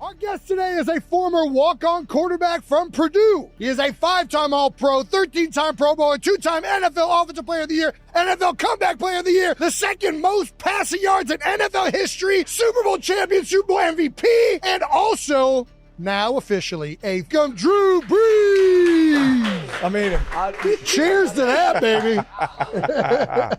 Our guest today is a former walk-on quarterback from Purdue. He is a 5-time All-Pro, 13-time Pro Bowler, 2-time NFL Offensive Player of the Year, NFL Comeback Player of the Year, the second most passing yards in NFL history, Super Bowl champion, Super Bowl MVP, and also, now officially, a Drew Brees. I mean, cheers to that, baby.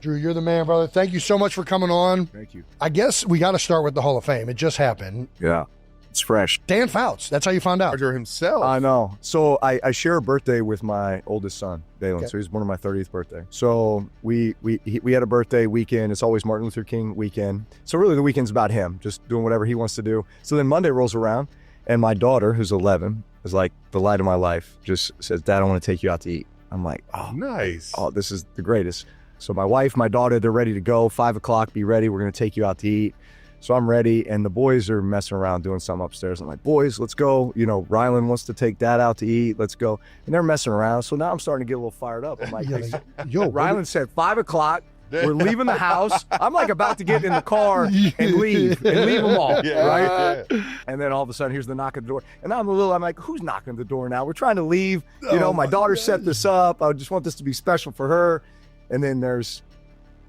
Drew, you're the man, brother. Thank you so much for coming on. Thank you. I guess we got to start with the Hall of Fame. It just happened. Yeah. It's fresh. Dan Fouts. That's how you found out. Roger himself. I know. So I share a birthday with my oldest son, Dalen. Okay. So he's born on my 30th birthday. So we had a birthday weekend. It's always Martin Luther King weekend. So really the weekend's about him, just doing whatever he wants to do. So then Monday rolls around, and my daughter, who's 11, is like the light of my life, just says, Dad, I want to take you out to eat. I'm like, oh, nice. Oh, this is the greatest. So my wife, my daughter, they're ready to go. 5 o'clock, be ready. We're going to take you out to eat. So I'm ready, and the boys are messing around doing something upstairs. I'm like, boys, let's go. You know, Rylan wants to take Dad out to eat. Let's go. And they're messing around. So now I'm starting to get a little fired up. I'm like, yo, Rylan said 5 o'clock. We're leaving the house. I'm like about to get in the car and leave them all, right? Yeah. And then all of a sudden, here's the knock at the door. And I'm like, who's knocking at the door now? We're trying to leave. You know, my daughter set this up. I just want this to be special for her. And then there's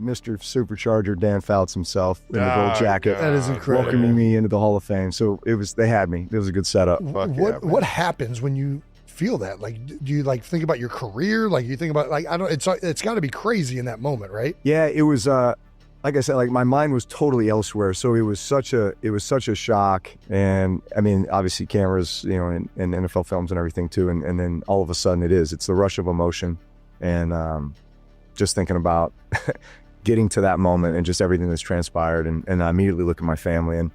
Mr. Supercharger Dan Fouts himself in the gold jacket. That is incredible. Welcoming me into the Hall of Fame. So they had me. It was a good setup. What happens when you feel that? Like, do you like think about your career? Like you think about it's got to be crazy in that moment, right? Yeah, it was like I said, like my mind was totally elsewhere. So it was such a shock. And I mean, obviously cameras, you know, and NFL films and everything too. And then all of a sudden it's the rush of emotion and just thinking about getting to that moment and just everything that's transpired. And I immediately look at my family. And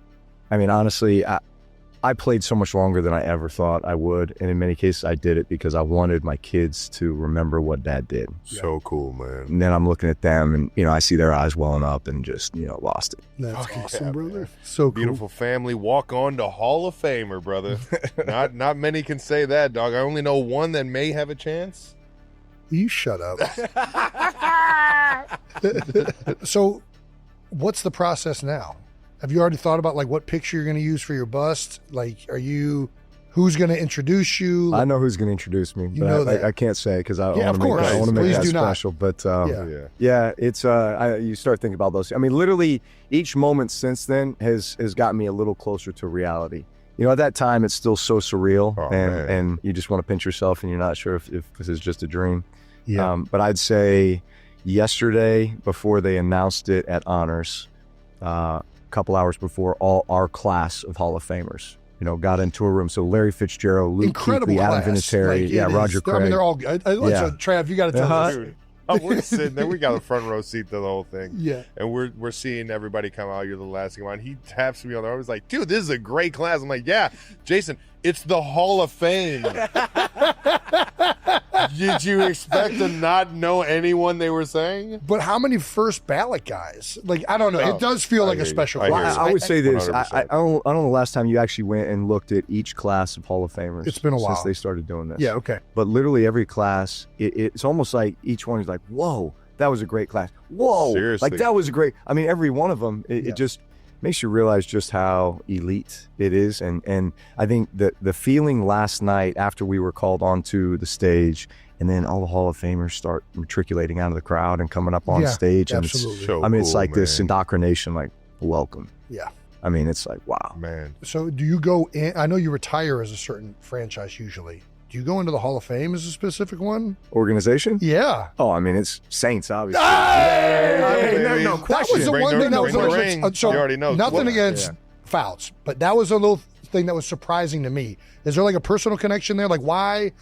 I mean, honestly, I played so much longer than I ever thought I would. And in many cases, I did it because I wanted my kids to remember what Dad did. So cool, man. And then I'm looking at them and, you know, I see their eyes welling up and just, you know, lost it. That's awesome, brother. Man. So cool. Beautiful family. Walk on to Hall of Famer, brother. Not many can say that, dog. I only know one that may have a chance. You shut up. So what's the process now? Have you already thought about like what picture you're going to use for your bust? Like, who's going to introduce you? I know who's going to introduce me. You know that. I can't say because I want to make Please that do special. Not. But it's you start thinking about those. I mean, literally each moment since then has gotten me a little closer to reality. You know, at that time it's still so surreal, and you just want to pinch yourself, and you're not sure if this is just a dream. Yeah. But I'd say yesterday, before they announced it at Honors, a couple hours before, all our class of Hall of Famers, you know, got into a room. So Larry Fitzgerald, Luke Kuechly, Adam Vinatieri, Roger Craig. I mean, they're all good. Trav, you got to tell us. Dude, we're sitting there. We got a front row seat to the whole thing. Yeah. And we're seeing everybody come out. You're the last to come out. He taps me on the arm. I was like, dude, this is a great class. I'm like, yeah, Jason, it's the Hall of Fame. Did you expect to not know anyone they were saying? But how many first ballot guys? Like, I don't know. It does feel like a special class. I would say this. I don't know the last time you actually went and looked at each class of Hall of Famers. It's been a while since they started doing this. Yeah, okay. But literally every class, it's almost like each one is like, whoa, that was a great class. Whoa, seriously. Like that was a great. I mean, every one of them, it just makes you realize just how elite it is. And I think that the feeling last night after we were called onto the stage, and then all the Hall of Famers start matriculating out of the crowd and coming up on stage. And absolutely. It's like this indoctrination, like, welcome. Yeah. I mean, it's like, wow. Man. So do you go in? I know you retire as a certain franchise usually. Do you go into the Hall of Fame as a specific one? Organization? Yeah. Oh, I mean, it's Saints, obviously. No question. That was the one thing that was you already know. Nothing against Fouts, but that was a little thing that was surprising to me. Is there like a personal connection there? Like, why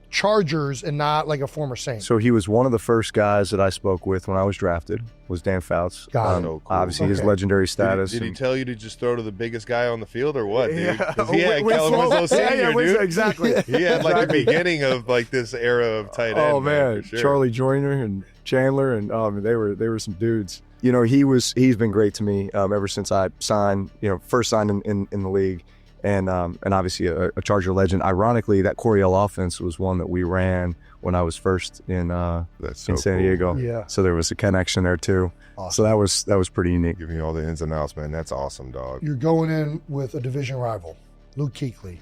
Chargers and not like a former Saint? So he was one of the first guys that I spoke with when I was drafted, was Dan Fouts. Got it. So cool. Obviously his legendary status. Did he tell you to just throw to the biggest guy on the field or what, dude? Because he had Kellen Winslow Sr., dude. Exactly. He had like the beginning of like this era of tight end. Oh man, for sure. Charlie Joyner and Chandler, and they were some dudes. You know, he's been great to me ever since I signed, first signed in the league. And obviously a Charger legend. Ironically, that Coryell offense was one that we ran when I was first in San Diego. Yeah. So there was a connection there too. Awesome. So that was pretty unique. Give me all the ins and outs, man. That's awesome, dog. You're going in with a division rival. Luke Kuechly.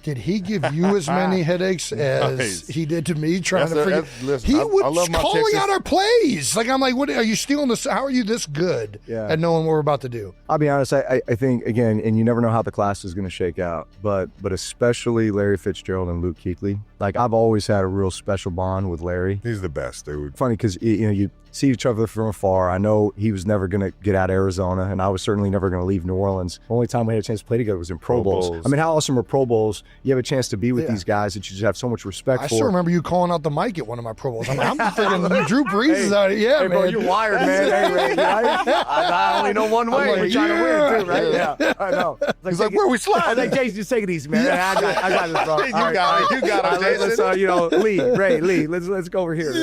Did he give you as many headaches as he did to me trying to figure? He was calling out our plays. Like, I'm like, what are you stealing this? How are you this good at knowing what we're about to do? I'll be honest. I think, again, and you never know how the class is going to shake out, but especially Larry Fitzgerald and Luke Kuechly. Like, I've always had a real special bond with Larry. He's the best, dude. Funny because you see each other from afar. I know he was never going to get out of Arizona, and I was certainly never going to leave New Orleans. The only time we had a chance to play together was in Pro Bowls. I mean, how awesome are Pro Bowls? You have a chance to be with these guys that you just have so much respect for. I still remember you calling out the mic at one of my Pro Bowls. I'm thinking Drew Brees is out here. Yeah, hey, man. Bro, you're wired, man. Hey, Ray, I only know one way. We're trying to win, too, right? Yeah, I know. He's like, where are we sliding? I think Jason, just take it easy, man. I got this, bro. You got it, Jason. Lee, let's go over here.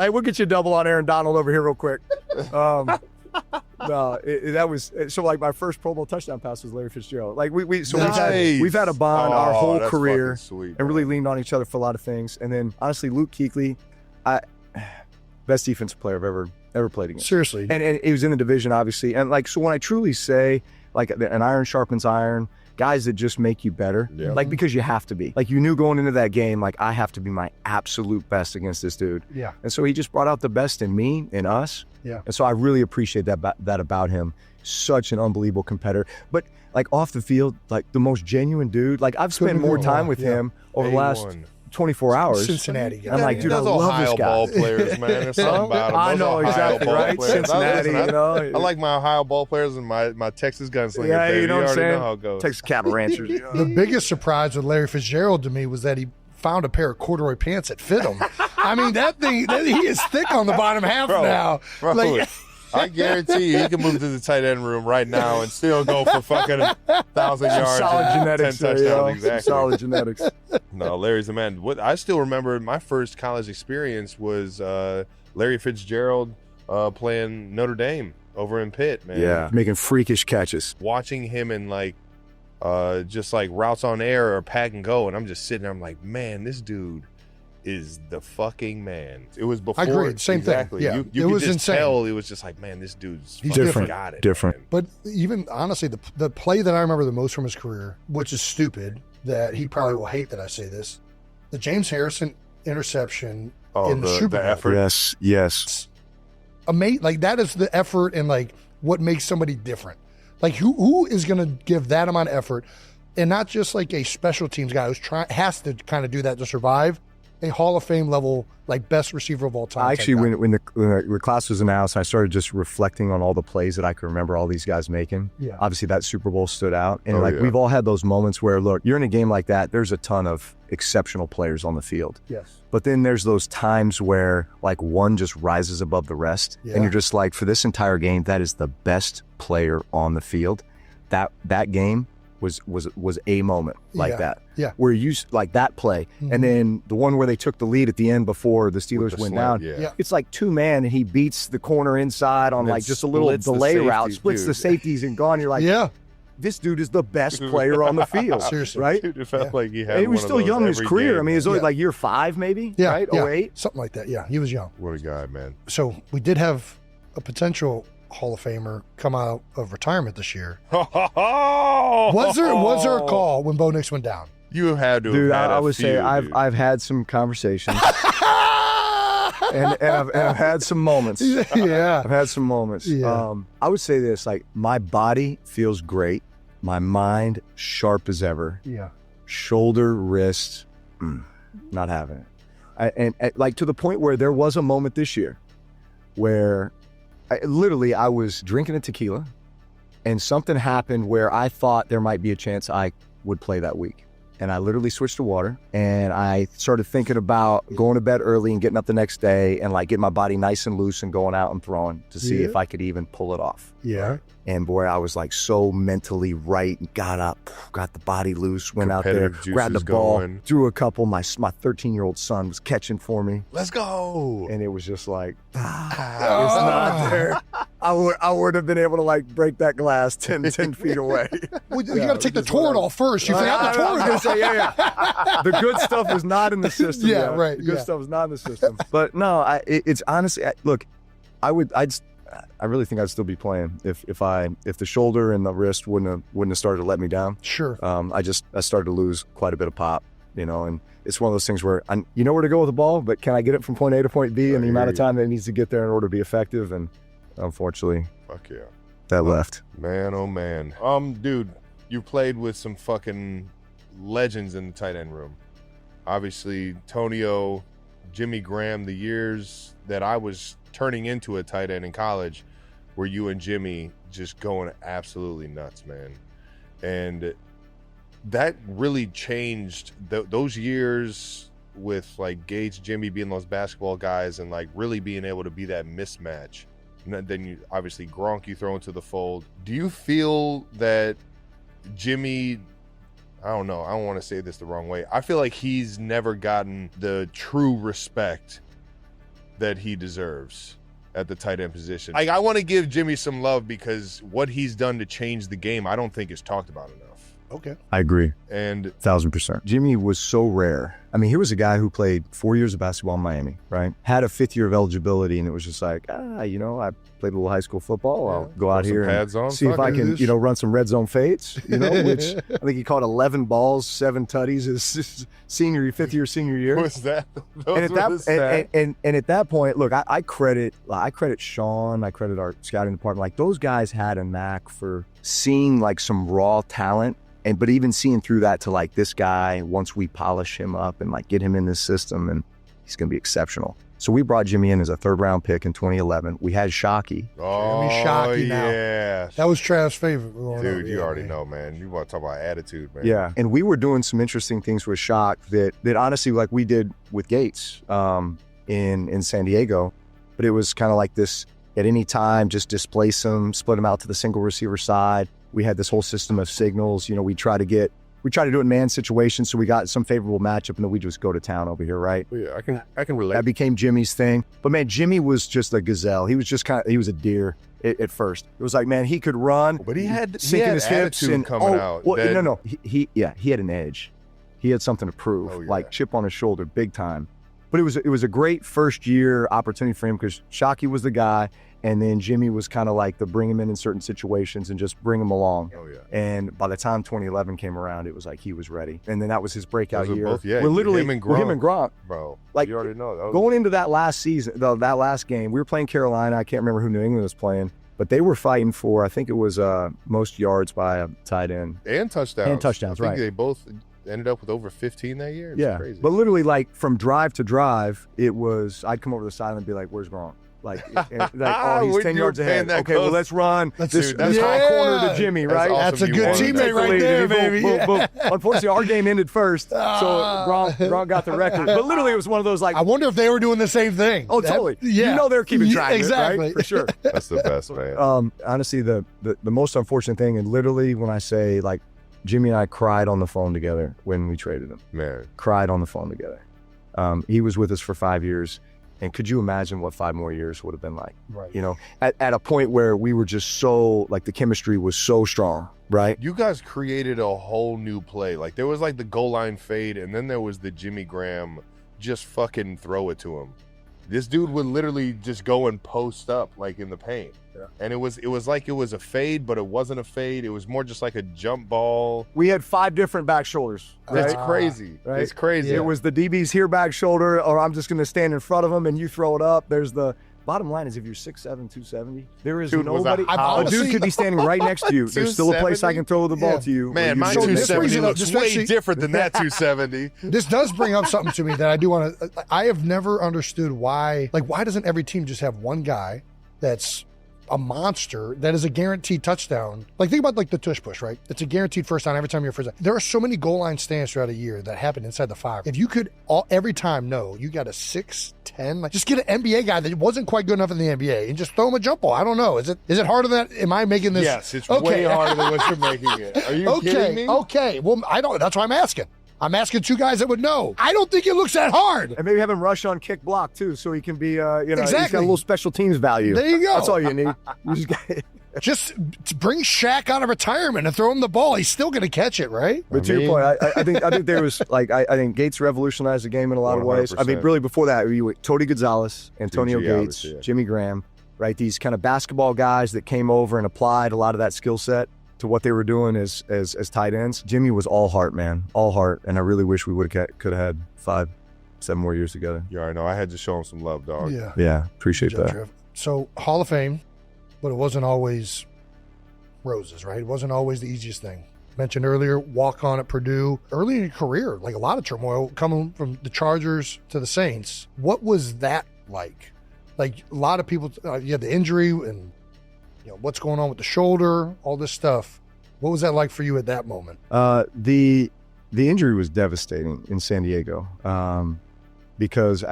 Hey, we'll get you a double on Aaron Donald over here real quick. No, that was so. Like, my first Pro Bowl touchdown pass was Larry Fitzgerald. Like, we've had a bond our whole career, sweet, and really leaned on each other for a lot of things. And then, honestly, Luke Kuechly, best defensive player I've ever played against. Seriously, and he was in the division, obviously. And like, so when I truly say, like, an iron sharpens iron. Guys that just make you better, like, because you have to be. Like, you knew going into that game, like, I have to be my absolute best against this dude. Yeah. And so he just brought out the best in me, in us. Yeah. And so I really appreciate that about him. Such an unbelievable competitor. But, like, off the field, like, the most genuine dude. Like, I've spent more time with him over the last 24 hours. Cincinnati guy. I'm like, dude, I love this guy. Ohio ball players, man. There's something about them. I know, exactly, right? Cincinnati, you know. I like my Ohio ball players and my Texas gunslingers. Yeah, baby. you know what I'm saying? Know how it goes. Texas cattle ranchers. You know? The biggest surprise with Larry Fitzgerald to me was that he found a pair of corduroy pants that fit him. I mean, he is thick on the bottom half now. Bro, like, I guarantee you, he can move to the tight end room right now and still go for fucking 1,000 yards. Solid genetics. 10 touchdowns, exactly. Solid genetics. No, Larry's the man. What I still remember, my first college experience was Larry Fitzgerald playing Notre Dame over in Pitt, man. Yeah, making freakish catches. Watching him in, like, just like routes on air or pack and go, and I'm just sitting there, I'm like, man, this dude is the fucking man. It was before. I agree. Same thing. Yeah. You it could was just insane. tell it was just like, man, this dude's different. Got it. Different. Man. But even honestly, the play that I remember the most from his career, which is stupid, that he probably will hate that I say this, the James Harrison interception in the Super Bowl. Effort. Yes. Amazing. Like, that is the effort and, like, what makes somebody different. Like, who is going to give that amount of effort, and not just like a special teams guy who's has to kind of do that to survive. A Hall of Fame level, like, best receiver of all time. Actually, when the class was announced, I started just reflecting on all the plays that I could remember all these guys making. Yeah. Obviously, that Super Bowl stood out. And we've all had those moments where, look, you're in a game like that, there's a ton of exceptional players on the field. Yes. But then there's those times where, like, one just rises above the rest. Yeah. And you're just like, for this entire game, that is the best player on the field. That game was a moment like that. Yeah. Where you, like, that play. Mm-hmm. And then the one where they took the lead at the end before the Steelers went down. Yeah. It's like two-man, and he beats the corner inside on, like, just a little delay route, splits the safeties and gone. You're like, this dude is the best player on the field. Seriously. Right? Dude, it felt like he had he was still young in his career. Game. I mean, he was only like year 5 maybe, right? Yeah. 08? Something like that. Yeah, he was young. What a guy, man. So we did have a potential Hall of Famer come out of retirement this year. Was there a call when Bo Nix went down? You had to. Dude, have had I would say I've had some conversations. and I've had some moments. Yeah. I've had some moments. Yeah. I would say this, like, my body feels great. My mind sharp as ever. Yeah. Shoulder, wrist, not having it. And like, to the point where there was a moment this year where I was drinking a tequila, and something happened where I thought there might be a chance I would play that week. And I literally switched to water, and I started thinking about going to bed early and getting up the next day and, like, getting my body nice and loose and going out and throwing to see if I could even pull it off. Yeah. And boy, I was, like, so mentally right, got up, got the body loose, went out there, grabbed the ball, threw a couple. My 13-year-old son was catching for me. Let's go. And it was just like, it's not there. I would have been able to, like, break that glass 10 feet away. Well, you got to take the Toradol first. You forgot the Toradol. I was going to say, the good stuff was not in the system. Yeah, right. The good stuff was not in the system. But no, it's honestly, look, I'd I really think I'd still be playing if the shoulder and the wrist wouldn't have started to let me down. Sure. I started to lose quite a bit of pop, and it's one of those things where you know where to go with the ball, but can I get it from point A to point B in the amount of time that it needs to get there in order to be effective? And unfortunately, fuck yeah, that left. Man, oh man. Dude, you played with some fucking legends in the tight end room. Obviously, Tonio, Jimmy Graham, the years that I was turning into a tight end in college, were you and Jimmy just going absolutely nuts, man. And that really changed those years with like Gage, Jimmy being those basketball guys and like really being able to be that mismatch. And then you obviously Gronk you throw into the fold. Do you feel that Jimmy, I don't know, I don't want to say this the wrong way, I feel like he's never gotten the true respect that he deserves at the tight end position? Like, I want to give Jimmy some love because what he's done to change the game I don't think is talked about enough. Okay. I agree. And 1,000%. Jimmy was so rare. I mean, here was a guy who played 4 years of basketball in Miami, right? Had a 5th year of eligibility, and it was just like, I played a little high school football. I'll go out here and see if I can, run some red zone fades, which I think he caught 11 balls, 7 tutties his fifth year senior year. What's that? And at that point, look, I credit Sean, I credit our scouting department. Like, those guys had a knack for seeing like some raw talent. But even seeing through that to like, this guy, once we polish him up and like get him in this system, and he's going to be exceptional. So we brought Jimmy in as a 3rd round pick in 2011. We had Shockey. Oh, Shockey now. Yeah. That was Travis' favorite. Dude, you already know, man. You want to talk about attitude, man. Yeah. And we were doing some interesting things with Shock that honestly, like we did with Gates in San Diego. But it was kind of like this, at any time, just displace him, split him out to the single receiver side. We had this whole system of signals. We try to do it in man situations, so we got some favorable matchup, and then we just go to town over here, right? Yeah, I can relate. That became Jimmy's thing. But man, Jimmy was just a gazelle. He was just he was a deer at first. It was like, man, he could run, but he had his hips and coming out. Well, no, he had an edge. He had something to prove, like chip on his shoulder, big time. But it was a great first year opportunity for him because Shockey was the guy. And then Jimmy was kind of like the bring him in certain situations and just bring him along. Oh, yeah. And by the time 2011 came around, it was like he was ready. And then that was his breakout year. We're literally him and Gronk. Bro. Like, you already know. Going into that last season, that last game, we were playing Carolina. I can't remember who New England was playing. But they were fighting for, I think it was most yards by a tight end. And touchdowns. I think right. They both ended up with over 15 that year. It's crazy. But literally, like, from drive to drive, it was, I'd come over to the sideline and be like, where's Gronk? Like, he's 10 yards ahead. Okay, well, let's run. That's corner to Jimmy, right? Awesome. That's a good teammate right there, baby. Boom. Unfortunately, our game ended first, so Gronk got the record. But literally, it was one of those like. I wonder if they were doing the same thing. Oh, totally. Yeah. They're keeping track of it, exactly. right? For sure. That's the best, man. Honestly, the most unfortunate thing, and literally when I say like, Jimmy and I cried on the phone together when we traded him. Man. Cried on the phone together. He was with us for 5 years. And could you imagine what 5 more years would have been like? Right. At a point where we were just so, like, the chemistry was so strong, right? You guys created a whole new play. Like, there was like the goal line fade, and then there was the Jimmy Graham just fucking throw it to him. This dude would literally just go and post up like in the paint. Yeah. And it was like it was a fade, but it wasn't a fade. It was more just like a jump ball. We had 5 different back shoulders. That's crazy. Right? It's crazy. It was the DB's here back shoulder, or I'm just going to stand in front of him and you throw it up. There's the bottom line is if you're 6'7", 270, there is nobody. A dude could be standing right next to you. There's still a place I can throw the ball to you. Man, my 270 looks way different than that 270. This does bring up something to me that I do want to. I have never understood why doesn't every team just have one guy that's a monster that is a guaranteed touchdown? Like, think about like the tush push, right? It's a guaranteed first down every time you're first down. There are so many goal line stands throughout a year that happen inside the 5. If you could every time know you got a 6'10", like just get an NBA guy that wasn't quite good enough in the NBA and just throw him a jump ball. I don't know. Is it harder than that? Am I making this? Yes, it's way harder than what you're making it. Are you kidding me? Okay. Well, I don't. That's why I'm asking. I'm asking 2 guys that would know. I don't think it looks that hard. And maybe have him rush on kick block too, so he can be, exactly. He's got a little special teams value. There you go. That's all you need. Just bring Shaq out of retirement and throw him the ball. He's still going to catch it, right? But to your point, I think there was like I think Gates revolutionized the game in a lot of ways. I mean, really before that, Tony Gonzalez, Antonio Gates, Jimmy Graham. right? These kind of basketball guys that came over and applied a lot of that skill set to what they were doing as tight ends. Jimmy was all heart, man, all heart. And I really wish we could have had 5-7 more years together. You already know. I had to show him some love, dog. Yeah, appreciate Good job, that. Trev. So Hall of Fame, but it wasn't always roses, right? It wasn't always the easiest thing. Mentioned earlier, walk on at Purdue. Early in your career, like a lot of turmoil coming from the Chargers to the Saints. What was that like? Like a lot of people, you had the injury and what's going on with the shoulder, all this stuff. What was that like for you at that moment? The injury was devastating in San Diego because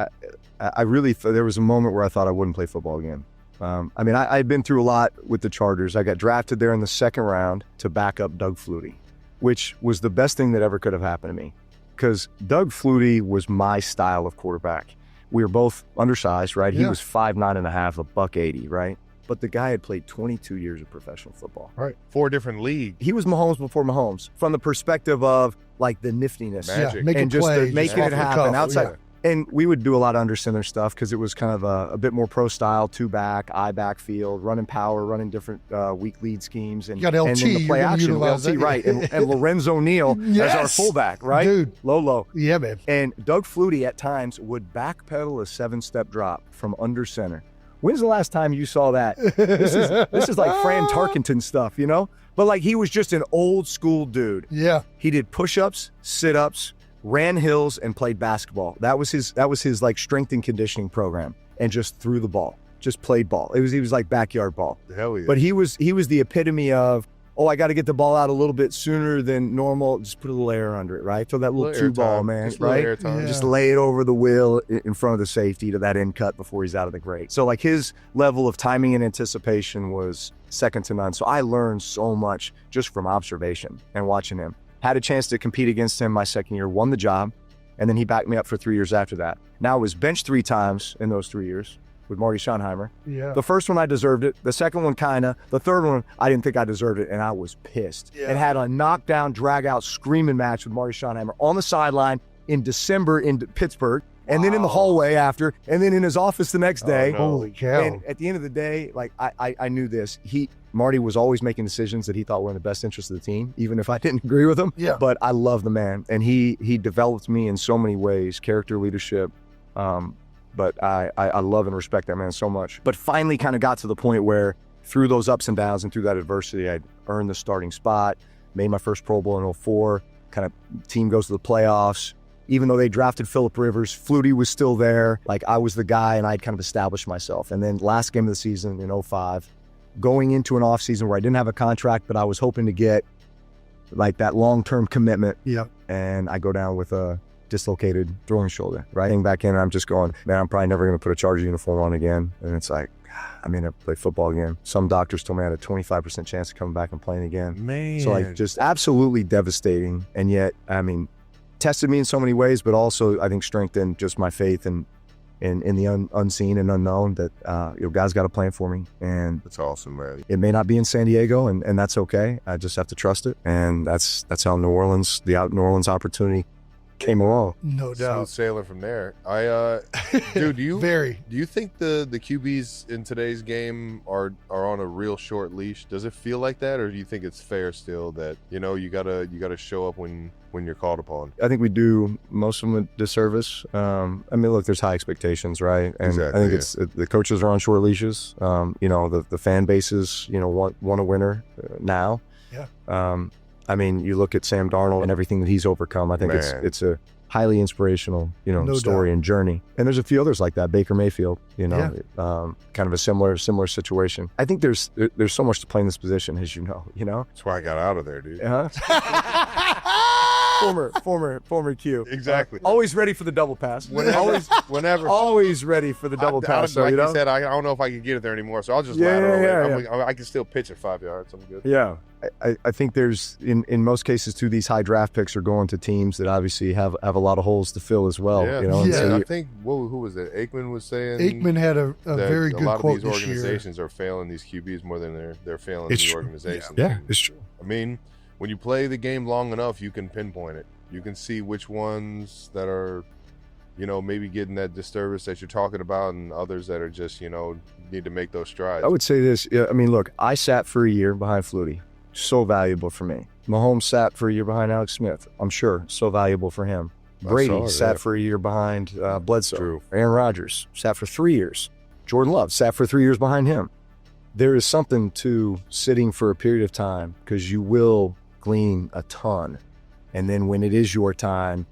I really there was a moment where I thought I wouldn't play football again. I'd been through a lot with the Chargers. I got drafted there in the second round to back up Doug Flutie, which was the best thing that ever could have happened to me because Doug Flutie was my style of quarterback. We were both undersized, right? Yeah. He was 5'9.5", $180, right? But the guy had played 22 years of professional football. Right. 4 different leagues. He was Mahomes before Mahomes from the perspective of like the niftiness. Magic. And just making it happen outside. Yeah. And we would do a lot of under center stuff because it was kind of a bit more pro style, 2-back, I-back field, running power, running different weak lead schemes. And, you got LT, and then the play action, LT, right. and Lorenzo Neal as our fullback, right? Dude. Low. Yeah, man. And Doug Flutie at times would backpedal a 7-step drop from under center. When's the last time you saw that? This is like Fran Tarkenton stuff, But like he was just an old school dude. Yeah. He did push-ups, sit-ups, ran hills, and played basketball. That was his like strength and conditioning program, and just threw the ball, just played ball. He was like backyard ball. Hell yeah. But he was the epitome of, I got to get the ball out a little bit sooner than normal. Just put a little air under it, right? So that little 2-ball, man, just right? Yeah. Just lay it over the wheel in front of the safety to that end cut before he's out of the grade. So like his level of timing and anticipation was second to none. So I learned so much just from observation and watching him. Had a chance to compete against him my second year, won the job, and then he backed me up for 3 years after that. Now I was benched 3 times in those 3 years with Marty Schottenheimer. Yeah. The first one I deserved it. The second one kinda. The third one I didn't think I deserved it, and I was pissed. Yeah. And had a knockdown, drag-out, screaming match with Marty Schottenheimer on the sideline in December in Pittsburgh, and then in the hallway after, and then in his office the next day. No. Holy cow. And at the end of the day, like I knew this. Marty was always making decisions that he thought were in the best interest of the team, even if I didn't agree with him. Yeah. But I love the man, and he developed me in so many ways, character, leadership. But I love and respect that man so much. But finally kind of got to the point where through those ups and downs and through that adversity, I'd earned the starting spot, made my first Pro Bowl in 2004, kind of team goes to the playoffs. Even though they drafted Phillip Rivers, Flutie was still there. Like I was the guy, and I'd kind of established myself. And then last game of the season in 2005, going into an off season where I didn't have a contract, but I was hoping to get like that long-term commitment. Yeah. And I go down with a dislocated throwing shoulder, right? Getting back in, and I'm just going, man, I'm probably never going to put a Charger uniform on again. And it's like, I mean, I play football again. Some doctors told me I had a 25% chance of coming back and playing again. Man. So like just absolutely devastating. And yet, I mean, tested me in so many ways, but also I think strengthened just my faith in the unseen and unknown that God's got a plan for me. And That's awesome, man. it may not be in San Diego, and that's okay. I just have to trust it. And that's how New Orleans opportunity came along. No Smooth doubt. sailing from there. Dude, do you think the QBs in today's game are on a real short leash? Does it feel like that, or do you think it's fair still that you gotta show up when you're called upon? I think we do most of them a disservice. I mean, look, there's high expectations, right? And Exactly, I think it's the coaches are on short leaches. The fan bases, want a winner now. Yeah. I mean, you look at Sam Darnold and everything that he's overcome. I think Man. it's a highly inspirational, No story doubt. and journey. And there's a few others like that. Baker Mayfield, Yeah. kind of a similar situation. I think there's so much to play in this position, as you know. That's why I got out of there, dude. Former Q. Exactly. Always ready for the double pass. Whenever. always ready for the double pass. So, Like you said, I don't know if I can get it there anymore, so I'll just lateral. I can still pitch at 5 yards. I'm good. Yeah. I think there's, in most cases, too, these high draft picks are going to teams that obviously have a lot of holes to fill as well. Yeah. And Yeah. so I think, who was it? Aikman was saying. Aikman had a that very good a lot quote of these this year. organizations are failing these QBs more than they're failing It's the true. organizations. Yeah, it's true. I mean, when you play the game long enough, you can pinpoint it. You can see which ones that are maybe getting that disturbance that you're talking about, and others that are just, need to make those strides? I would say this. I mean, look, I sat for a year behind Flutie. So valuable for me. Mahomes sat for a year behind Alex Smith. I'm sure. So valuable for him. Brady sat for a year behind Bledsoe. True. Aaron Rodgers sat for 3 years. Jordan Love sat for 3 years behind him. There is something to sitting for a period of time because you will glean a ton. And then when it is your time,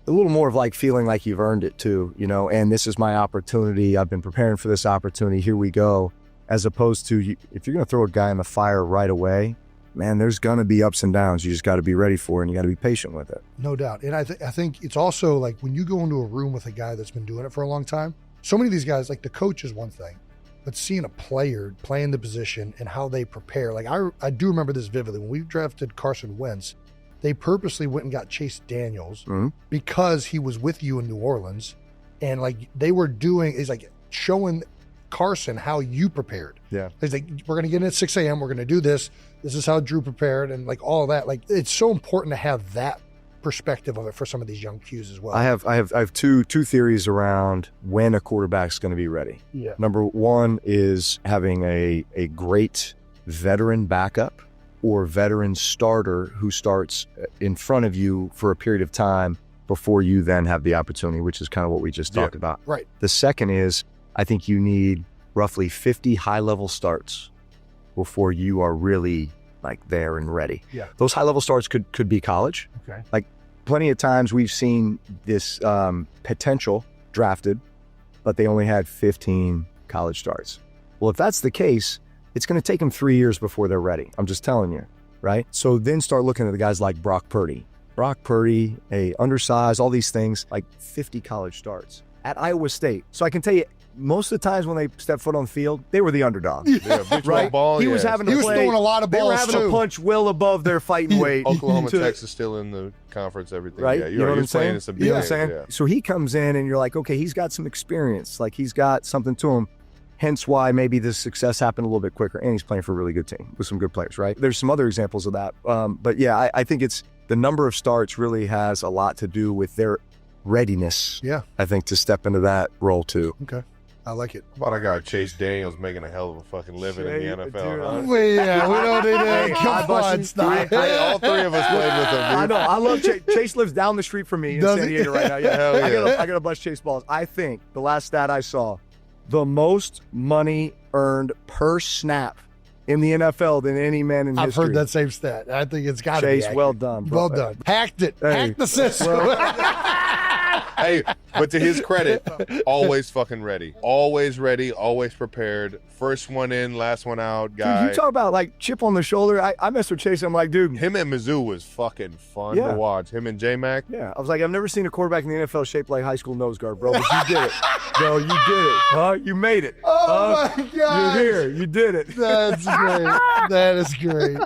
a little more of like feeling like you've earned it too, and this is my opportunity. I've been preparing for this opportunity. Here we go. As opposed to if you're going to throw a guy in the fire right away, man, there's going to be ups and downs. You just got to be ready for it, and you got to be patient with it. No doubt. And I think it's also like when you go into a room with a guy that's been doing it for a long time, so many of these guys, like the coach is one thing, but seeing a player playing the position and how they prepare. Like I do remember this vividly. When we drafted Carson Wentz, they purposely went and got Chase Daniels because he was with you in New Orleans. And like they were doing, is like showing Carson how you prepared. Yeah. He's like, we're going to get in at 6 a.m. We're going to do this. This is how Drew prepared. And like all of that, like it's so important to have that perspective of it for some of these young Qs as well. I have two theories around when a quarterback's going to be ready. Yeah. Number one is having a great veteran backup or veteran starter who starts in front of you for a period of time before you then have the opportunity, which is kind of what we just talked about. Right. The second is I think you need roughly 50 high-level starts before you are really like there and ready. Yeah. Those high-level starts could be college. Okay. Like plenty of times we've seen this potential drafted, but they only had 15 college starts. Well, if that's the case, it's going to take them 3 years before they're ready. I'm just telling you, right? So then start looking at the guys like Brock Purdy, undersized, all these things, like 50 college starts at Iowa State. So I can tell you, most of the times when they stepped foot on the field, they were the underdog. Yeah, right? Ball, he was having to He was play, throwing a lot of they were balls having to punch well above their fighting weight. Oklahoma, Texas still in the conference, everything. Right? Yeah, You know what I'm saying? Some You know what I'm big saying? games, yeah. So he comes in and you're like, okay, he's got some experience. Like he's got something to him. Hence why maybe the success happened a little bit quicker. And he's playing for a really good team with some good players, right? There's some other examples of that. But yeah, I think it's the number of starts really has a lot to do with their readiness. Yeah. I think to step into that role too. Okay. I like it. How about I got Chase Daniels making a hell of a fucking living in the NFL, huh? We don't need to. Come on, stop. All three of us played with him. I know. I love Chase. Chase lives down the street from me in Does San he? Diego right now. Yeah. Hell yeah. I got to bust Chase balls. I think the last stat I saw, the most money earned per snap in the NFL than any man in I've history. heard that same stat. I think it's got to be Chase, accurate. well done, bro. Well done. Hacked it. Hey. Hacked the system. Hey, but to his credit, always fucking ready. Always ready, always prepared. First one in, last one out guy. Dude, you talk about like chip on the shoulder. I messed with Chase. I'm like, dude. Him and Mizzou was fucking fun Yeah. to watch. Him and J-Mac. Yeah, I was like, I've never seen a quarterback in the NFL shaped like high school nose guard, bro. But you did it, bro. You did it, huh? You made it. Oh my God. You're here. You did it. That's great. That is great.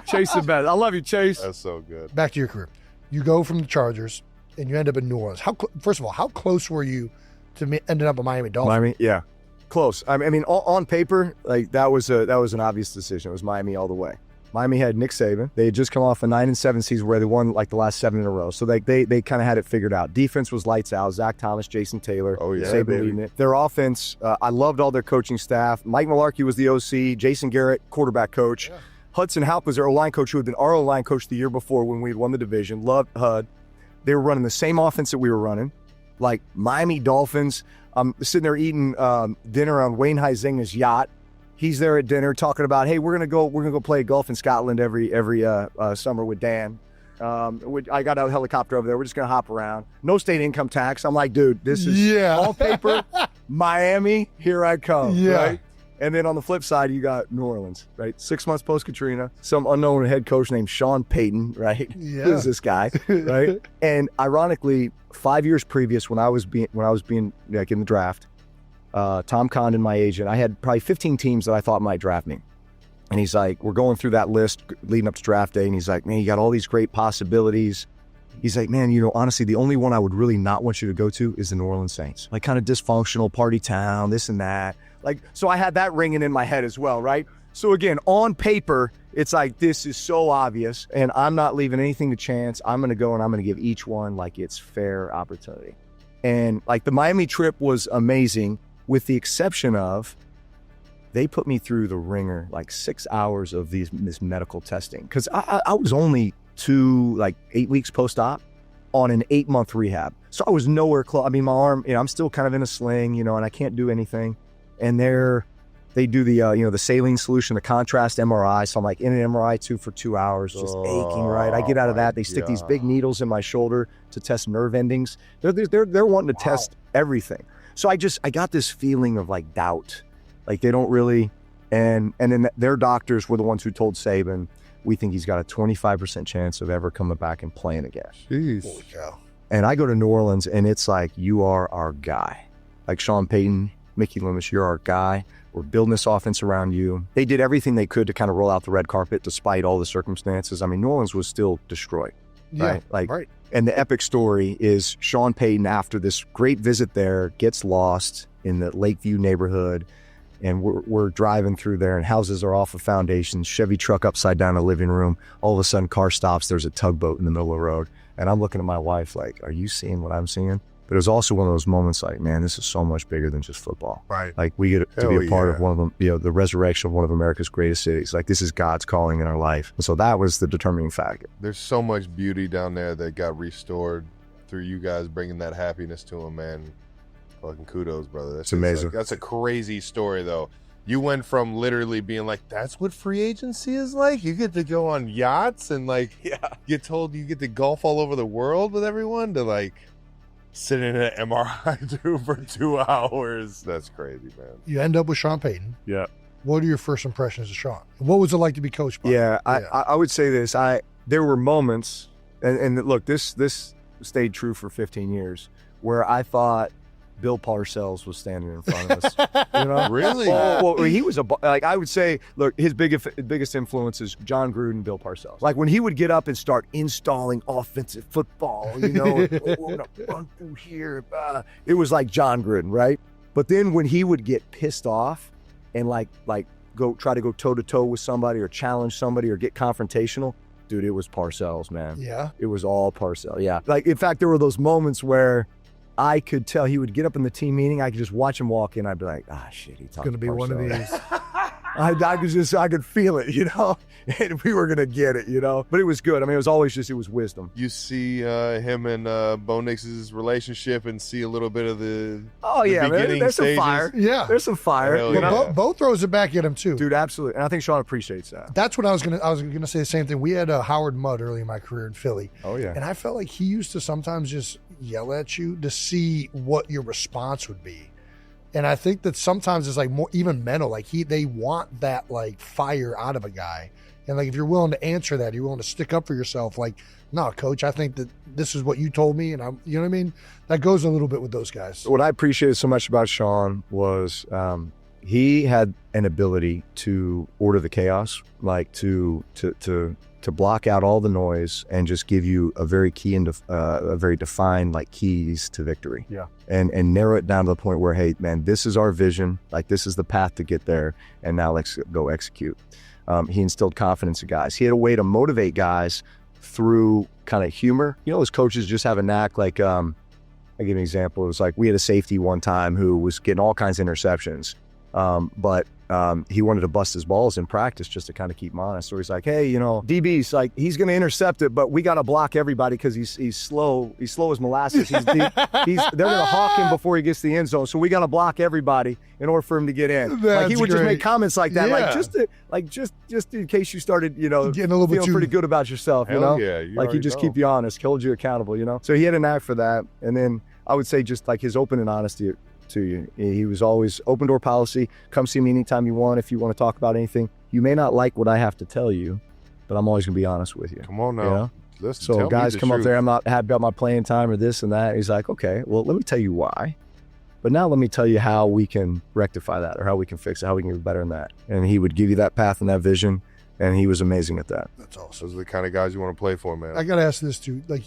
Chase the best. I love you, Chase. That's so good. Back to your career. You go from the Chargers and you end up in New Orleans. First of all, how close were you to ending up at Miami Dolphins? Miami, yeah, close. I mean, on paper, like that was an obvious decision. It was Miami all the way. Miami had Nick Saban. They had just come off a 9-7 season where they won like the last 7 in a row. So they kind of had it figured out. Defense was lights out. Zach Thomas, Jason Taylor, Oh, yeah, Saban baby. leading it. Their offense, I loved all their coaching staff. Mike Mularkey was the OC. Jason Garrett, quarterback coach. Yeah. Hudson Houck was their O-line coach, who had been our O-line coach the year before when we had won the division. Loved HUD. They were running the same offense that we were running. Like Miami Dolphins, I'm sitting there eating dinner on Wayne Huizenga's yacht. He's there at dinner talking about, hey, we're gonna go play golf in Scotland every summer with Dan. I got a helicopter over there. We're just gonna hop around. No state income tax. I'm like, dude, this is on paper, Miami. Here I come. Yeah. Right? And then on the flip side, you got New Orleans, right? 6 months post-Katrina, some unknown head coach named Sean Payton, right? Yeah. Who is this guy, right? And ironically, 5 years previous, when I was being like in the draft, Tom Condon, my agent, I had probably 15 teams that I thought might draft me. And he's like, we're going through that list leading up to draft day, and he's like, man, you got all these great possibilities. He's like, man, honestly, the only one I would really not want you to go to is the New Orleans Saints. Like kind of dysfunctional party town, this and that. Like, so I had that ringing in my head as well, right? So again, on paper, it's like, this is so obvious, and I'm not leaving anything to chance. I'm going to go and I'm going to give each one like it's fair opportunity. And like the Miami trip was amazing, with the exception of they put me through the ringer, like 6 hours of this medical testing. Cause I was only 8 weeks post-op on an 8-month rehab. So I was nowhere close. I mean, my arm, I'm still kind of in a sling, and I can't do anything. And they do the saline solution, the contrast MRI. So I'm like in an MRI for 2 hours, just aching, right? I get out of that. They stick these big needles in my shoulder to test nerve endings. They're wanting to test everything. So I got this feeling of like doubt. Like they don't really, and then their doctors were the ones who told Saban, we think he's got a 25% chance of ever coming back and playing again. Jeez. Holy cow. And I go to New Orleans and it's like, you are our guy. Like Sean Payton, Mickey Loomis, you're our guy. We're building this offense around you. They did everything they could to kind of roll out the red carpet despite all the circumstances. I mean, New Orleans was still destroyed. Yeah, right? right. And the epic story is Sean Payton, after this great visit there, gets lost in the Lakeview neighborhood. And we're driving through there, and houses are off of foundations, Chevy truck upside down in the living room. All of a sudden, car stops. There's a tugboat in the middle of the road. And I'm looking at my wife like, are you seeing what I'm seeing? But it was also one of those moments like, man, this is so much bigger than just football. Right. Like we get to be a part of one of them, the resurrection of one of America's greatest cities. Like this is God's calling in our life. And so that was the determining factor. There's so much beauty down there that got restored through you guys bringing that happiness to them, man. Fucking kudos, brother. It's amazing. That's a crazy story, though. You went from literally being like, that's what free agency is like? You get to go on yachts and get told you get to golf all over the world with everyone, to like sit in an MRI tube for 2 hours. That's crazy, man. You end up with Sean Payton. Yeah. What are your first impressions of Sean? What was it like to be coached by him? Yeah, I would say this. There were moments, and look, this stayed true for 15 years, where I thought Bill Parcells was standing in front of us. Really? Well, he was I would say, look, his biggest influence is John Gruden, Bill Parcells. Like when he would get up and start installing offensive football, we're gonna run through here. It was like John Gruden, right? But then when he would get pissed off and like go try to go toe to toe with somebody or challenge somebody or get confrontational, dude, it was Parcells, man. Yeah. It was all Parcells. Yeah. Like in fact, there were those moments where I could tell he would get up in the team meeting. I could just watch him walk in. I'd be like, shit, he's going to be one of these. I could feel it, and we were going to get it, but it was good. I mean, it was wisdom. You see him and Bo Nix's relationship and see a little bit of the beginning there's stages. some fire. Yeah. There's some fire. Hell Bo throws it back at him too. Dude, absolutely. And I think Sean appreciates that. That's what I was gonna say the same thing. We had Howard Mudd early in my career in Philly. Oh yeah. And I felt like he used to sometimes just yell at you to see what your response would be. And I think that sometimes it's like more even mental, like they want that like fire out of a guy. And like if you're willing to answer that, you're willing to stick up for yourself, like, no, coach, I think that this is what you told me, and you know what I mean? That goes a little bit with those guys. What I appreciated so much about Sean was he had an ability to order the chaos, like to block out all the noise and just give you a very key and a very defined like keys to victory. Yeah. And narrow it down to the point where, hey, man, this is our vision. Like this is the path to get there. And now let's go execute. He instilled confidence in guys. He had a way to motivate guys through kind of humor. Those coaches just have a knack. Like, I'll give you an example. It was like we had a safety one time who was getting all kinds of interceptions. But he wanted to bust his balls in practice just to kind of keep him honest. So he's like, hey, DB's like, he's going to intercept it, but we got to block everybody because he's slow. He's slow as molasses. They're going to hawk him before he gets to the end zone. So we got to block everybody in order for him to get in. That's he would great. just make comments like that, Yeah. just in case you started, getting a little bit feeling pretty good about yourself, Hell yeah, like he just keep you honest, hold you accountable, So he had a knack for that. And then I would say just like his open and honesty to you. He was always open door policy. Come see me anytime you want if you want to talk about anything. You may not like what I have to tell you, but I'm always going to be honest with you. Come on now. Listen, so guys come truth. up there, I'm not happy about my playing time or this and that. He's like, okay, well, let me tell you why. But now let me tell you how we can rectify that or how we can fix it, how we can get better than that. And he would give you that path and that vision, and he was amazing at that. That's awesome. Those are the kind of guys you want to play for, man. I got to ask this too. Like,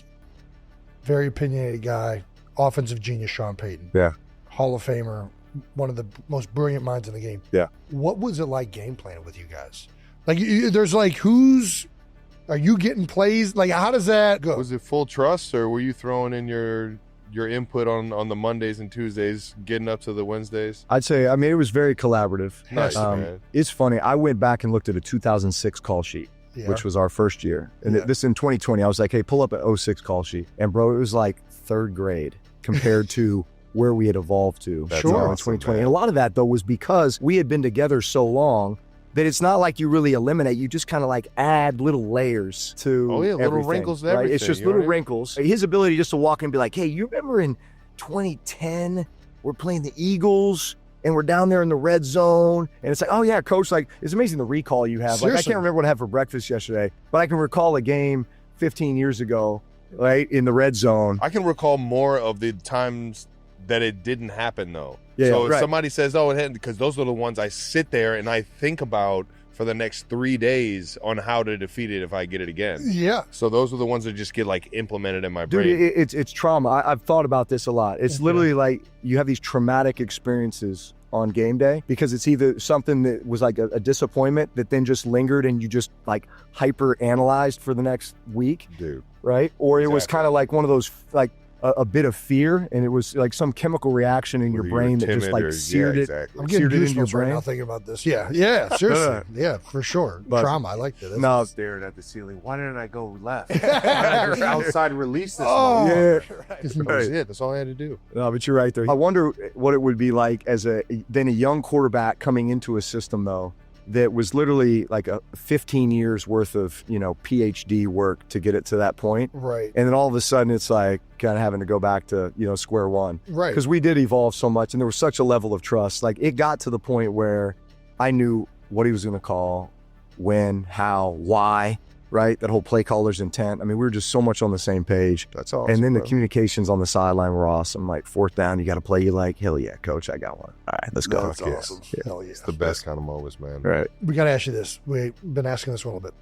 very opinionated guy, offensive genius Sean Payton. Yeah. Hall of Famer, one of the most brilliant minds in the game. Yeah. What was it like game planning with you guys? Like, there's like, are you getting plays? Like, how does that go? Was it full trust, or were you throwing in your your input on the Mondays and Tuesdays, getting up to the Wednesdays? I'd say, I mean, it was very collaborative. Nice, man. It's funny. I went back and looked at a 2006 call sheet, which was our first year. And this in 2020, I was like, hey, pull up an 06 call sheet. And bro, it was like third grade compared to where we had evolved to That's in awesome, 2020. man. And a lot of that, though, was because we had been together so long that it's not like you really eliminate. You just kind of like add little layers to little everything, wrinkles to right? everything. It's just you know little what I mean? wrinkles. His ability just to walk in and be like, hey, you remember in 2010, we're playing the Eagles and we're down there in the red zone. And it's like, oh yeah, coach, like it's amazing the recall you have. Like I Seriously. can't remember what I had for breakfast yesterday, but I can recall a game 15 years ago, right, in the red zone. I can recall more of the times that it didn't happen though. Yeah, so if right. somebody says, oh, it happened, because those are the ones I sit there and I think about for the next 3 days on how to defeat it if I get it again. Yeah. So those are the ones that just get like implemented in my Dude, brain. it's trauma. I've thought about this a lot. It's literally like you have these traumatic experiences on game day because it's either something that was like a disappointment that then just lingered and you just like hyper analyzed for the next week, Dude. right? Or it was Exactly. kind of like one of those like a bit of fear, and it was like some chemical reaction in your Where brain you're that just timid like or- seared yeah, it. exactly. I'm getting Seared it into your goosebumps right brain? now thinking about this. Yeah, seriously. Yeah, for sure. But- Trauma, I like that. No, Staring at the ceiling. Why didn't I go left? Why didn't I just outside release this? Oh, yeah. That was it. That's all I had to do. No, but you're right there. I wonder what it would be like as a young quarterback coming into a system though that was literally like a 15 years worth of, PhD work to get it to that point. Right. And then all of a sudden it's like kind of having to go back to, square one. Right. Because we did evolve so much and there was such a level of trust. Like it got to the point where I knew what he was going to call, when, how, why, right? That whole play caller's intent. I mean, we were just so much on the same page. That's awesome. And then the bro. communications on the sideline were awesome. Like fourth down, you got to play. You like, hell yeah, coach, I got one. All right, let's go. That's Yeah. awesome. Hell yeah. It's the best kind of moments, man. Right. We got to ask you this. We've been asking this for a little bit.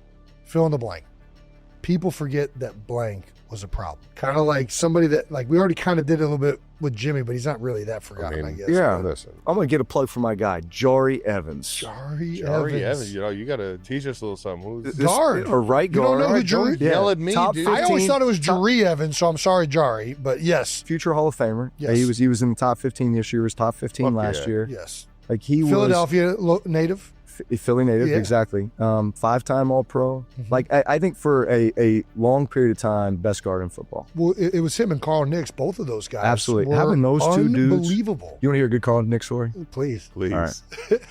Fill in the blank. People forget that blank was a problem. Kind of like somebody that, like, we already kind of did a little bit with Jimmy, but he's not really that forgotten, I guess. yeah. Listen. I'm going to get a plug for my guy, Jari Evans. Jari Jari Evans. Evans, you got to teach us a little something. Who's This- Guard. Or right You don't guard. know who Jari- Yeah. Yell at me, Top dude. 15, I always thought it was top- Jari Evans, so I'm sorry, Jari, but yes. Future Hall of Famer. Yes. He was in the top 15 this year. He was top 15 Fuck last yeah. year. Yes. Like he Philadelphia native. was Philly native, Yeah. exactly. 5-time All-Pro. Mhm. Like I think for a long period of time, best guard in football. Well, it was him and Carl Nix, both of those guys. Absolutely. were Having those two dudes- unbelievable. You want to hear a good Carl Nix story? Please. Please. All right.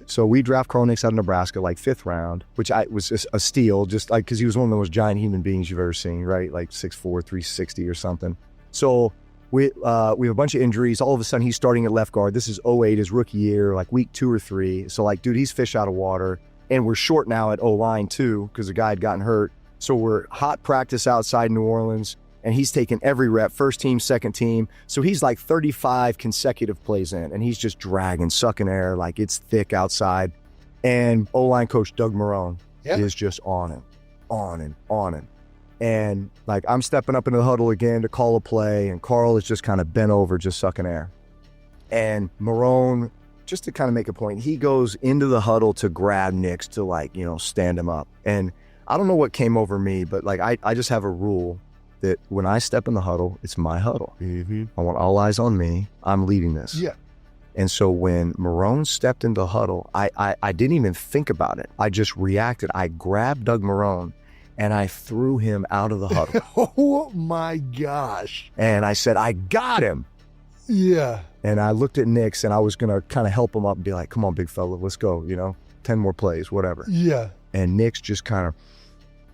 So we draft Carl Nix out of Nebraska, like 5th round, which was just a steal, just like because he was one of the most giant human beings you've ever seen, right? Like 6'4", 360 or something. So we have a bunch of injuries. All of a sudden, he's starting at left guard. This is 08, his rookie year, like week 2 or 3. So like, dude, he's fish out of water. And we're short now at O-line too, because the guy had gotten hurt. So we're hot practice outside New Orleans, and he's taking every rep, first team, second team. So he's like 35 consecutive plays in, and he's just dragging, sucking air, like it's thick outside. And O-line coach Doug Marrone is just on him, on and on him. And like I'm stepping up into the huddle again to call a play, and Carl is just kind of bent over, just sucking air. And Marrone, just to kind of make a point, he goes into the huddle to grab Nix to like, stand him up. And I don't know what came over me, but like I just have a rule that when I step in the huddle, it's my huddle. Mm-hmm. I want all eyes on me. I'm leading this. Yeah. And so when Marrone stepped into the huddle, I didn't even think about it. I just reacted. I grabbed Doug Marrone and I threw him out of the huddle. Oh my gosh. And I said, I got him. Yeah. And I looked at Nix and I was going to kind of help him up and be like, come on, big fella, let's go, 10 more plays, whatever. Yeah. And Nix just kind of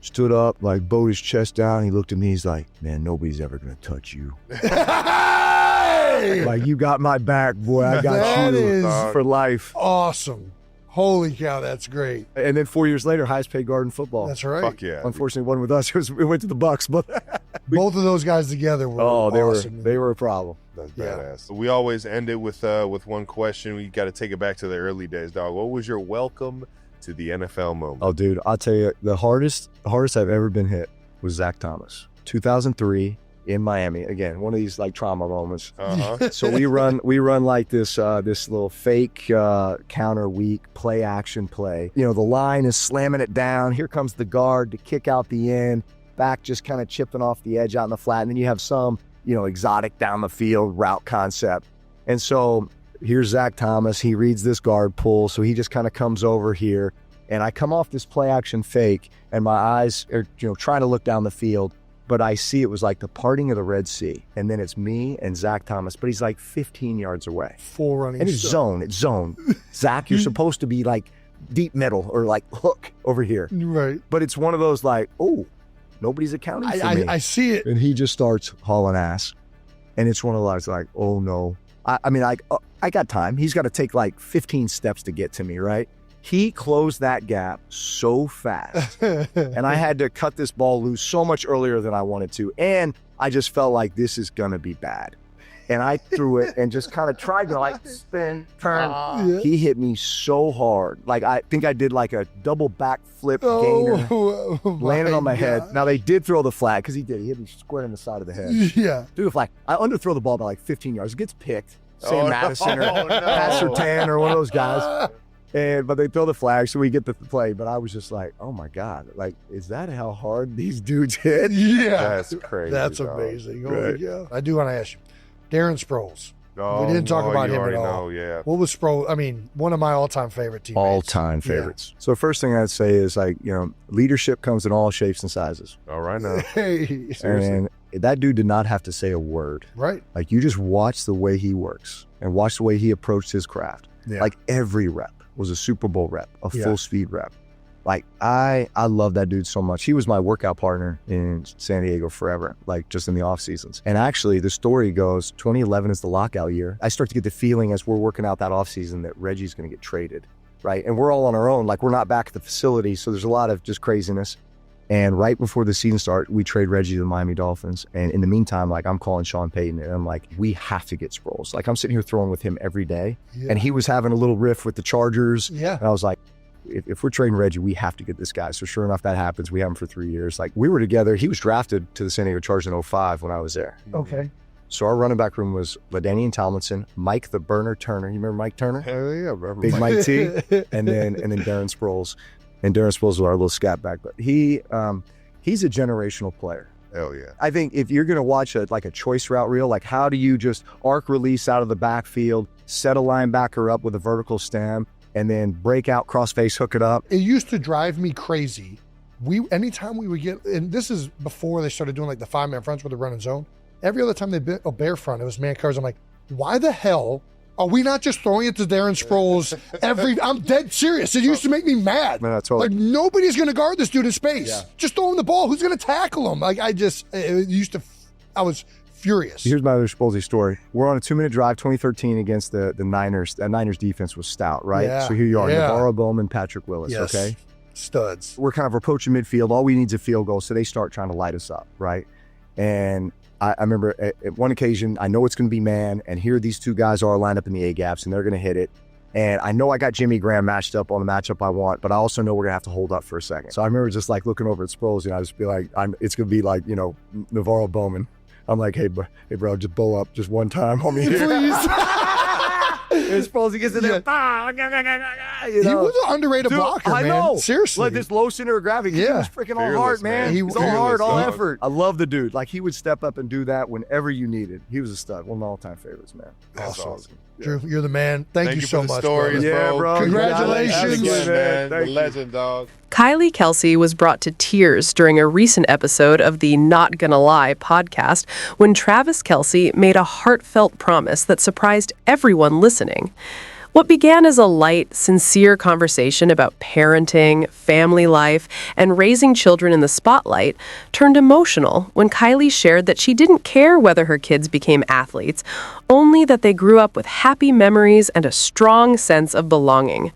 stood up, like bowed his chest down. He looked at me, he's like, man, nobody's ever going to touch you. Hey! Like, you got my back, boy. I got That you is for life. awesome. Holy cow, that's great. And then 4 years later, highest paid guard in football. That's right. Fuck yeah. Unfortunately, it wasn't with us. It went to the Bucks, but Both of those guys together were awesome. they were a problem. That's Yeah. badass. We always end it with one question. We got to take it back to the early days, dog. What was your welcome to the NFL moment? Oh, dude, I'll tell you, the hardest I've ever been hit was Zach Thomas. 2003 in Miami. Again, one of these like trauma moments. Uh-huh. So we run like this little fake counter weak play action play. The line is slamming it down. Here comes the guard to kick out the end. Back just kind of chipping off the edge out in the flat. And then you have some exotic down the field route concept. And so here's Zach Thomas. He reads this guard pull. So he just kind of comes over here, and I come off this play action fake, and my eyes are, trying to look down the field, but I see it was like the parting of the Red Sea. And then it's me and Zach Thomas, but he's like 15 yards away. Full running. And it's zone. Zach, you're supposed to be like deep middle or like hook over here. Right. But it's one of those like, oh, nobody's accounting for me. I see it. And he just starts hauling ass. And it's one of those like, oh no. I got time. He's got to take like 15 steps to get to me, right? He closed that gap so fast. And I had to cut this ball loose so much earlier than I wanted to. And I just felt like this is going to be bad. And I threw it and just kind of tried to like spin, turn. Yeah. He hit me so hard. Like I think I did like a double backflip gainer. Landed on my head. Now they did throw the flag because he did. He hit me square in the side of the head. Yeah. Threw the flag. I underthrow the ball by like 15 yards. It gets picked. Sam Madison or Pat Surtain or one of those guys. But they throw the flag, so we get the play. But I was just like, oh my God, like, is that how hard these dudes hit? Yeah. That's crazy. That's dog. amazing. Right. Yeah. I do want to ask you, Darren Sproles. Oh, We didn't talk about you him at already all. know, yeah. What was Sproles? I mean, one of my all-time favorite teammates. All-time favorites. So first thing I'd say is like, leadership comes in all shapes and sizes. All right now. Hey. And that dude did not have to say a word. Right. Like, you just watch the way he works and watch the way he approached his craft. Yeah. Like, every rep was a Super Bowl rep, a Yeah. full speed rep. Like, I love that dude so much. He was my workout partner in San Diego forever, like just in the off seasons. And actually the story goes, 2011 is the lockout year. I start to get the feeling as we're working out that off season that Reggie's going to get traded, right? And we're all on our own. Like, we're not back at the facility. So there's a lot of just craziness. And right before the season starts, we trade Reggie to the Miami Dolphins. And in the meantime, like, I'm calling Sean Payton and I'm like, we have to get Sproles. Like, I'm sitting here throwing with him every day. Yeah. And he was having a little riff with the Chargers. Yeah. And I was like, if we're trading Reggie, we have to get this guy. So sure enough, that happens. We have him for 3 years. Like, we were together. He was drafted to the San Diego Chargers in 2005 when I was there. Okay. So our running back room was LaDainian Tomlinson, Mike the Burner Turner. You remember Mike Turner? Hell yeah, bro. Big Mike T. And then Darren Sproles. And Darren Sproles was our little scat back. But he's a generational player. Hell yeah. I think if you're going to watch a choice route reel, like, how do you just arc release out of the backfield, set a linebacker up with a vertical stem, and then break out, crossface, hook it up? It used to drive me crazy. Anytime we would get, and this is before they started doing like the 5-man fronts with the run and zone. Every other time they bit a bear front, it was man covers. I'm like, why the hell are we not just throwing it to Darren Sproles I'm dead serious. It used to make me mad. No, totally. Like, nobody's going to guard this dude in space. Yeah. Just throw him the ball. Who's going to tackle him? Like, I was furious. Here's my other Spolsy story. We're on a 2-minute drive, 2013, against the Niners. That Niners defense was stout, right? Yeah. So here you are, Yeah. Navarro Bowman, Patrick Willis, Yes. okay? Studs. We're kind of approaching midfield. All we need is a field goal, so they start trying to light us up, right? And I remember at one occasion, I know it's going to be man, and here these two guys are lined up in the A-gaps, and they're going to hit it. And I know I got Jimmy Graham matched up on the matchup I want, but I also know we're going to have to hold up for a second. So I remember just like looking over at Sproles, I just be like, it's going to be like, Navarro Bowman. I'm like, hey, bro, just bow up just one time on me here. Please. And Sproles, he gets in there. He was an underrated Dude, blocker, I man. know. Seriously. Like this low center of gravity. He Yeah. was freaking all Fearless, heart, man. man. He was all Fearless, heart, all dog. effort. I love the dude. Like, he would step up and do that whenever you needed. He was a stud. One of my all-time favorites, man. That's awesome. Drew, you're the man. Thank you for so the much, stories, brother. Yeah, bro. Congratulations. Absolutely, man. Thank The you. legend, dog. Kylie Kelce was brought to tears during a recent episode of the Not Gonna Lie podcast when Travis Kelce made a heartfelt promise that surprised everyone listening. What began as a light, sincere conversation about parenting, family life, and raising children in the spotlight turned emotional when Kylie shared that she didn't care whether her kids became athletes, only that they grew up with happy memories and a strong sense of belonging.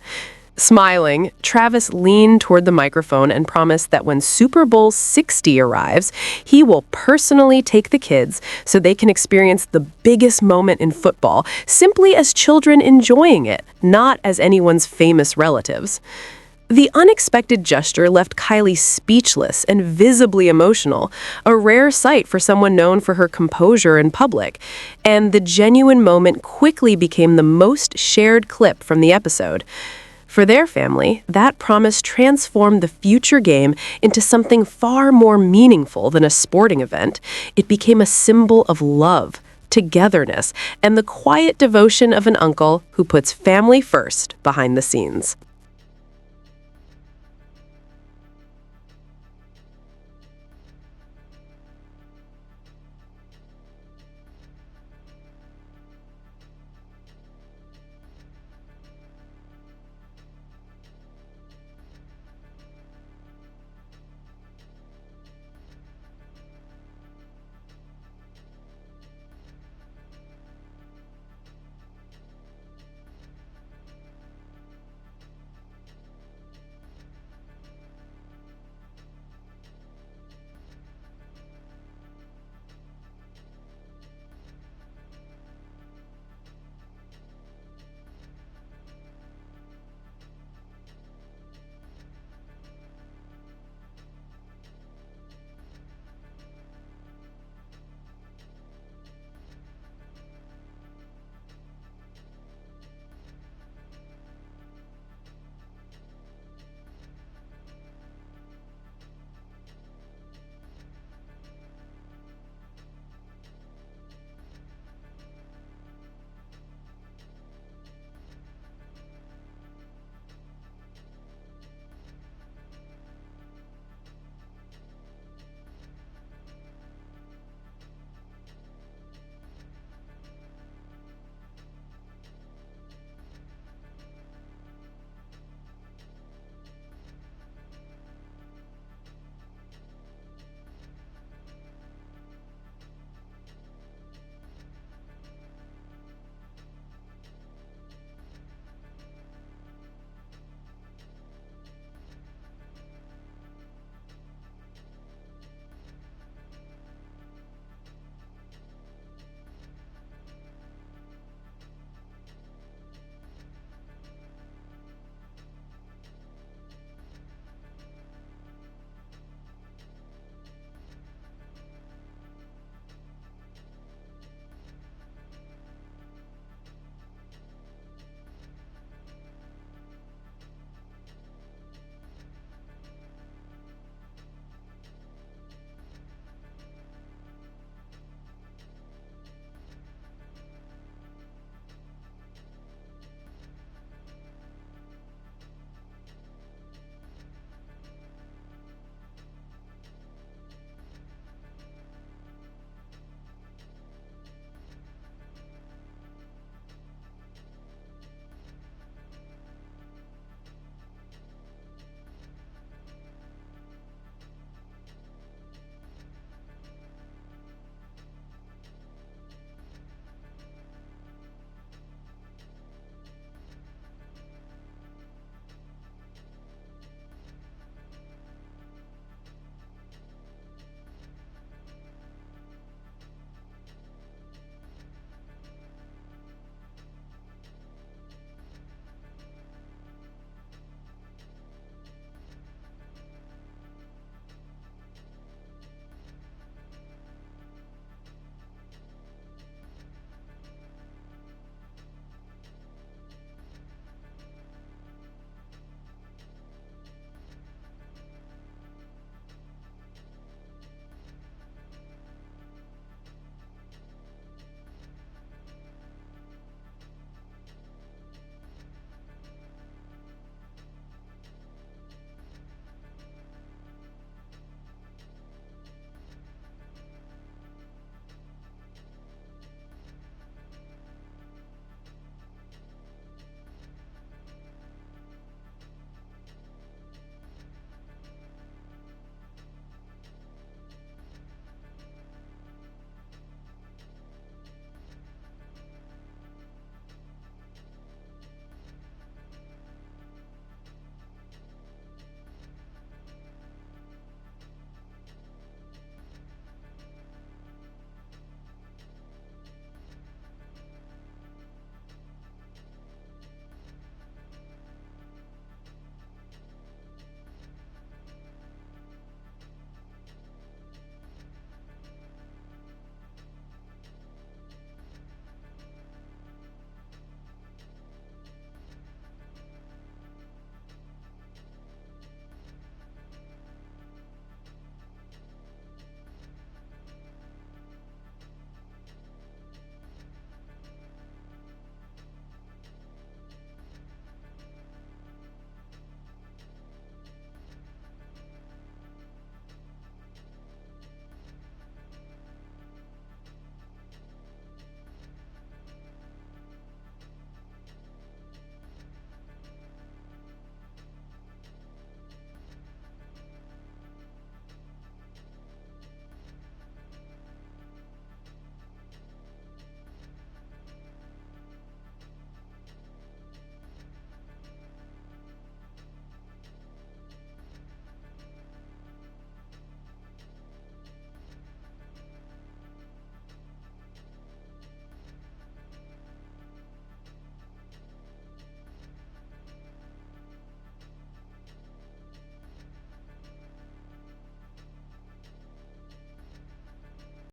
Smiling, Travis leaned toward the microphone and promised that when Super Bowl 60 arrives, he will personally take the kids so they can experience the biggest moment in football, simply as children enjoying it, not as anyone's famous relatives. The unexpected gesture left Kylie speechless and visibly emotional, a rare sight for someone known for her composure in public, and the genuine moment quickly became the most shared clip from the episode. For their family, that promise transformed the future game into something far more meaningful than a sporting event. It became a symbol of love, togetherness, and the quiet devotion of an uncle who puts family first behind the scenes.